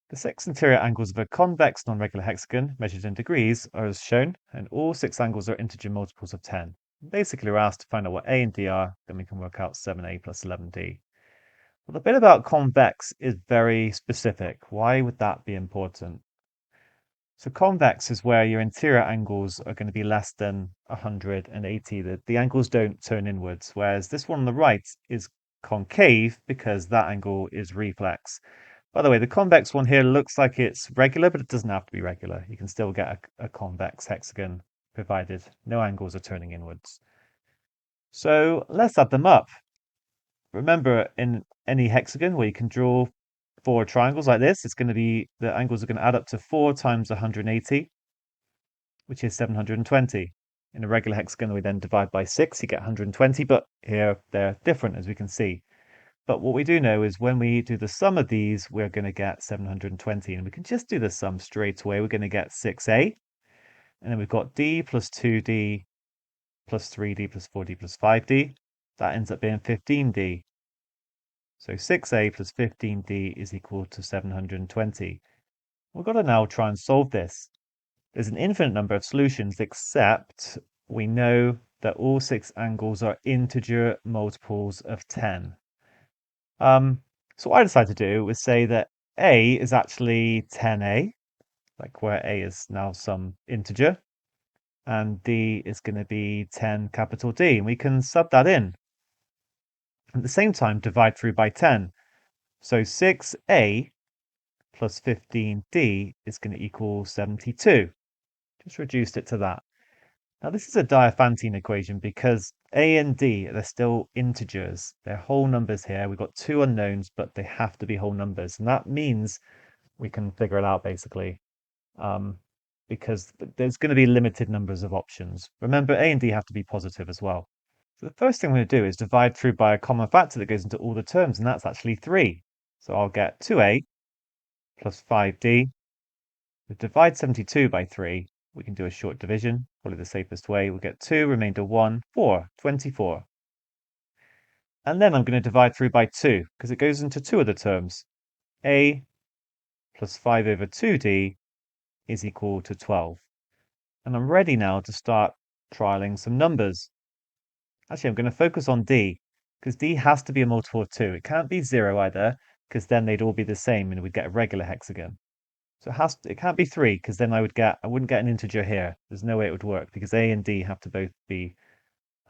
The 6 interior angles of a convex non-regular hexagon measured in degrees are as shown, and all 6 angles are integer multiples of 10. Basically, we're asked to find out what A and D are, then we can work out 7A plus 11D. Well, the bit about convex is very specific. Why would that be important? So convex is where your interior angles are going to be less than 180. The angles don't turn inwards, whereas this one on the right is concave because that angle is reflex. By the way, the convex one here looks like it's regular, but it doesn't have to be regular. You can still get a convex hexagon provided no angles are turning inwards. So let's add them up. Remember, in any hexagon where you can draw 4 triangles like this, the angles are going to add up to 4 times 180, which is 720. In a regular hexagon, we then divide by 6, you get 120, but here they're different, as we can see. But what we do know is when we do the sum of these, we're going to get 720, and we can just do the sum straight away. We're going to get 6a, and then we've got d plus 2d plus 3d plus 4d plus 5d. That ends up being 15d. So 6a plus 15d is equal to 720. We've got to now try and solve this. There's an infinite number of solutions, except we know that all 6 angles are integer multiples of 10. So what I decided to do was say that a is actually 10a, like where a is now some integer, and d is going to be 10 capital D, and we can sub that in. At the same time, divide through by 10. So 6a plus 15d is going to equal 72. Just reduced it to that. Now this is a Diophantine equation because a and d, they're still integers. They're whole numbers here. We've got 2 unknowns, but they have to be whole numbers. And that means we can figure it out basically, because there's going to be limited numbers of options. Remember, a and d have to be positive as well. So the first thing I'm going to do is divide through by a common factor that goes into all the terms, and that's actually 3. So I'll get 2a plus 5d. We divide 72 by 3. We can do a short division, probably the safest way. We'll get 2, remainder 1, 4, 24. And then I'm going to divide through by 2, because it goes into 2 of the terms. A plus 5 over 2d is equal to 12. And I'm ready now to start trialing some numbers. Actually, I'm going to focus on d, because d has to be a multiple of 2. It can't be 0 either, because then they'd all be the same and we'd get a regular hexagon. So it can't be 3, because then I wouldn't get an integer here. There's no way it would work, because a and d have to both be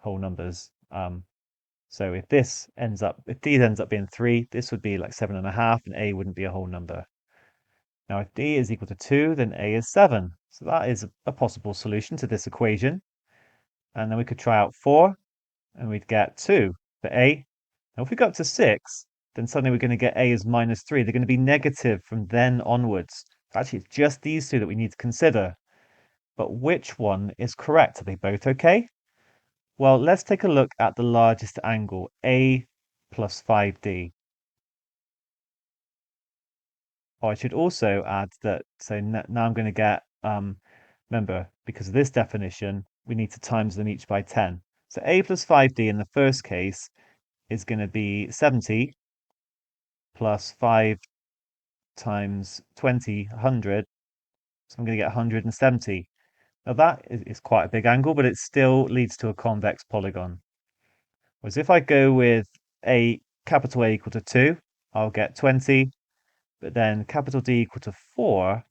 whole numbers. So if d ends up being 3, this would be like 7.5, and a wouldn't be a whole number. Now, if d is equal to 2, then a is 7. So that is a possible solution to this equation. And then we could try out 4, and we'd get 2 for a. Now, if we go up to 6, then suddenly we're going to get a as minus 3. They're going to be negative from then onwards. So actually, it's just these two that we need to consider. But which one is correct? Are they both okay? Well, let's take a look at the largest angle, a plus 5d. Oh, I should also add that, so now I'm going to get, remember, because of this definition, we need to times them each by 10. So a plus 5d in the first case is going to be 70 plus 5 times 20, 100. So I'm going to get 170. Now that is quite a big angle, but it still leads to a convex polygon. Whereas if I go with a capital A equal to 2, I'll get 20, but then capital D equal to 4,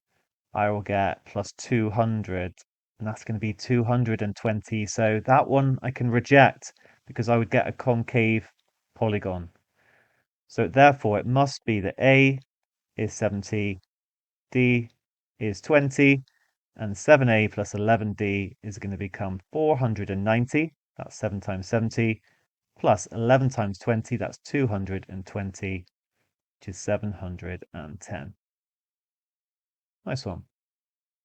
I will get plus 200, and that's going to be 220. So that one I can reject because I would get a concave polygon. So therefore, it must be that A is 70, D is 20, and 7A plus 11D is going to become 490. That's 7 times 70, plus 11 times 20, that's 220, which is 710. Nice one.